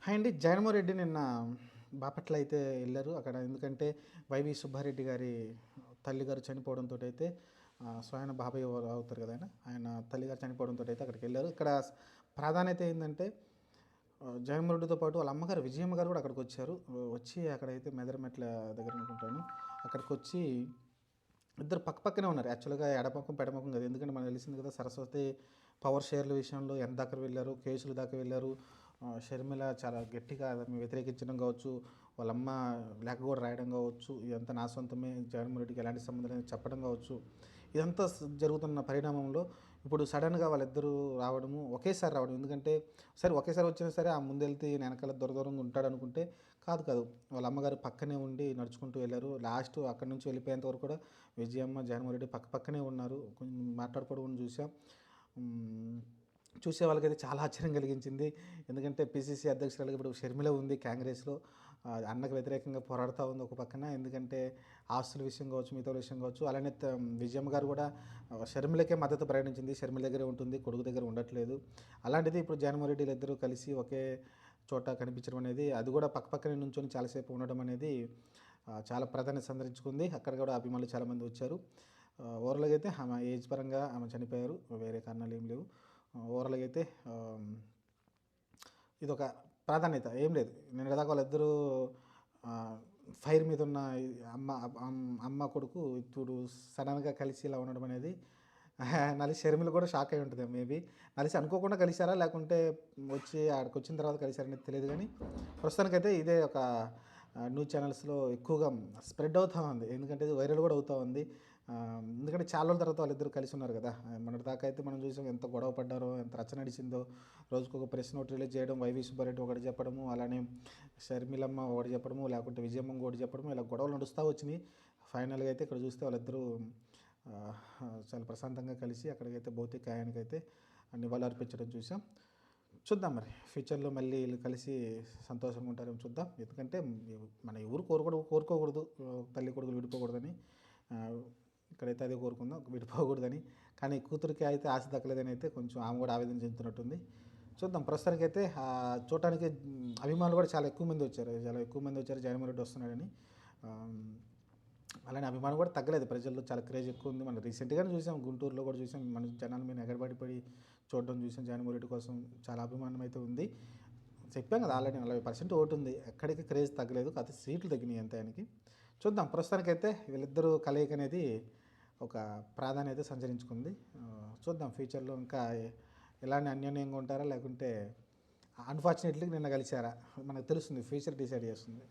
Hi అండి. జగన్మోహన్ రెడ్డి నిన్న బాపట్ల అయితే ఎళ్లారు. అక్కడ ఎందుకంటే వైవి సుబ్బారెడ్డి గారి తల్లిగారు చనిపోవడంతోటైతే స్వయాన బాబాయ్ అవుతారు కదా ఆయన. ఆయన తల్లిగారు చనిపోవడంతోటైతే అక్కడికెళ్లారు. ఇక్కడ ప్రాధాన్యత ఏందంటే జగన్మోహన్ రెడ్డితో పాటు వాళ్ళ అమ్మగారు విజయమ్మ గారు కూడా అక్కడికొచ్చారు. వచ్చి అక్కడైతే మెదరమెట్ల దగ్గర అనుకుంటాను. అక్కడికొచ్చి ఇద్దరు పక్కపక్కనే ఉన్నారు. యాక్చువల్‌గా ఎడమొఖం, పెడమొఖం కాదు. ఎందుకంటే మనకు తెలిసింది కదా! సరస్వతి పవర్ షేర్ల విషయంలో ఎంత దాకా వెళ్లారు, కేసుల దాకా వెళ్లారు. షర్మిల చాలా గట్టిగా దాన్ని వ్యతిరేకించడం కావచ్చు, వాళ్ళమ్మ లేఖ కూడా రాయడం కావచ్చు, ఇదంతా నా సొంతమే, జగన్మోహన్ రెడ్డికి ఎలాంటి సంబంధం లేదని చెప్పడం కావచ్చు. ఇదంతా జరుగుతున్న పరిణామంలో ఇప్పుడు సడన్‌గా వాళ్ళిద్దరూ రావడము, ఒకేసారి రావడం. ఎందుకంటే సరే ఒకేసారి వచ్చినా సరే ఆ ముందెళ్తే ఈయన వెనకాల దూరంగా ఉంటాడనుకుంటే కాదు. వాళ్ళ అమ్మగారు పక్కనే ఉండి నడుచుకుంటూ వెళ్లారు. లాస్ట్ అక్కడి నుంచి వెళ్ళిపోయేంత వరకు కూడా విజయమ్మ, జగన్మోహన్ రెడ్డి పక్కనే ఉన్నారు. కొంచెం మాట్లాడుకోవడం కూడా చూసాం. చూసే వాళ్ళకైతే చాలా ఆశ్చర్యం కలిగించింది. ఎందుకంటే పీసీసీ అధ్యక్షురాలుగా ఇప్పుడు షర్మిల ఉంది కాంగ్రెస్‌లో. అన్నకు వ్యతిరేకంగా పోరాడుతూ ఉంది ఒక పక్కన. ఎందుకంటే ఆస్తుల విషయం కావచ్చు, మిగతా విషయం కావచ్చు. అలానే విజయమ్మ గారు కూడా షర్మిలకే మద్దతు ప్రకటించింది. షర్మిల దగ్గరే ఉంటుంది, కొడుకు దగ్గర ఉండట్లేదు. అలాంటిది ఇప్పుడు జగన్మోహన్ రెడ్డి వీళ్ళిద్దరూ కలిసి ఒకే చోట కనిపించడం అనేది, అది కూడా పక్కపక్కనే నుంచొని చాలాసేపు ఉండడం అనేది చాలా ప్రాధాన్యత సంతరించుకుంది. అక్కడ కూడా అభిమానులు చాలామంది వచ్చారు. ఓవరాల్‌గా అయితే ఆమె ఏజ్ పరంగా ఆమె చనిపోయారు. వేరే కారణాలు ఏం లేవు. ఓవరాల్‌గా అయితే ఇదొక ప్రాధాన్యత ఏం లేదు. నిన్నటిదాకా వాళ్ళిద్దరూ ఫైర్ మీద ఉన్న అమ్మ అమ్మ కొడుకు ఇప్పుడు సడన్‌గా కలిసి ఇలా ఉండడం అనేది నలిసి షర్మిల కూడా షాక్ అయి ఉంటుంది మేబీ. నలిసి అనుకోకుండా కలిసారా లేకుంటే వచ్చి ఆడికొచ్చిన తర్వాత కలిసారనేది తెలియదు కానీ ప్రస్తుతానికైతే ఇదే ఒక న్యూస్ ఛానల్స్‌లో ఎక్కువగా స్ప్రెడ్ అవుతా ఉంది. ఎందుకంటే ఇది వైరల్ కూడా అవుతా ఉంది. ఎందుకంటే చాలా రోజుల తర్వాత వాళ్ళిద్దరూ కలిసి ఉన్నారు కదా! మొన్నటిదాకా అయితే మనం చూసాం ఎంత గొడవ పడ్డారో, ఎంత రచ్చ నడిచిందో. రోజుకొక ప్రెస్ నోట్ రిలీజ్ చేయడం, వైవి సుబ్బారెడ్డి ఒకటి చెప్పడము, అలానే షర్మిలమ్మ ఒకటి చెప్పడము, లేకుంటే విజయమ్మ ఇంకోటి చెప్పడము, ఇలా గొడవలు నడుస్తా వచ్చినాయి. ఫైనల్‌గా అయితే ఇక్కడ చూస్తే వాళ్ళిద్దరూ చాలా ప్రశాంతంగా కలిసి అక్కడికైతే భౌతికాయానికైతే నివాళులర్పించడం చూసాం. చూద్దాం మరి ఫ్యూచర్‌లో మళ్ళీ ఈళ్ళు కలిసి సంతోషంగా ఉంటారేమో చూద్దాం. ఎందుకంటే మన ఎవరు కోరుకోకూడదు తల్లి కొడుకులు విడిపోకూడదని. ఇక్కడైతే అదే కోరుకుందాం విడిపోకూడదని. కానీ కూతురికి అయితే ఆశ దక్కలేదని అయితే కొంచెం ఆమె కూడా ఆవేదన చెందుతున్నట్టుంది. చూద్దాం ప్రస్తుతానికైతే చూడటానికి అభిమానులు కూడా చాలా ఎక్కువ మంది వచ్చారు. చాలా ఎక్కువ మంది వచ్చారు జగన్మోహన్ రెడ్డి వస్తున్నాడని. అలానే అభిమానం కూడా తగ్గలేదు. ప్రజల్లో చాలా క్రేజ్ ఎక్కువ ఉంది. మనం రీసెంట్‌గానే చూసాం, గుంటూరులో కూడా చూసాం. మన జనాల మీద ఎగబడి చూడడం చూసాం. జగన్మోహన్ రెడ్డి కోసం చాలా అభిమానం అయితే ఉంది. చెప్పాం కదా ఆల్రెడీ 40% ఓటు ఉంది. ఎక్కడికి క్రేజ్ తగ్గలేదు. కాకపోతే సీట్లు తగ్గినాయి అంతే ఆయనకి. చూద్దాం ప్రస్తుతానికైతే వీళ్ళిద్దరూ కలయిక అనేది ఒక ప్రాధాన్యత సంతరించుకుంది. చూద్దాం ఫ్యూచర్‌లో ఇంకా ఇలానే అన్యోన్యంగా ఉంటారా లేకుంటే అన్‌ఫార్చునేట్‌లీ నిన్న కలిసారా మనకు తెలుస్తుంది. ఫ్యూచర్ డిసైడ్ చేస్తుంది.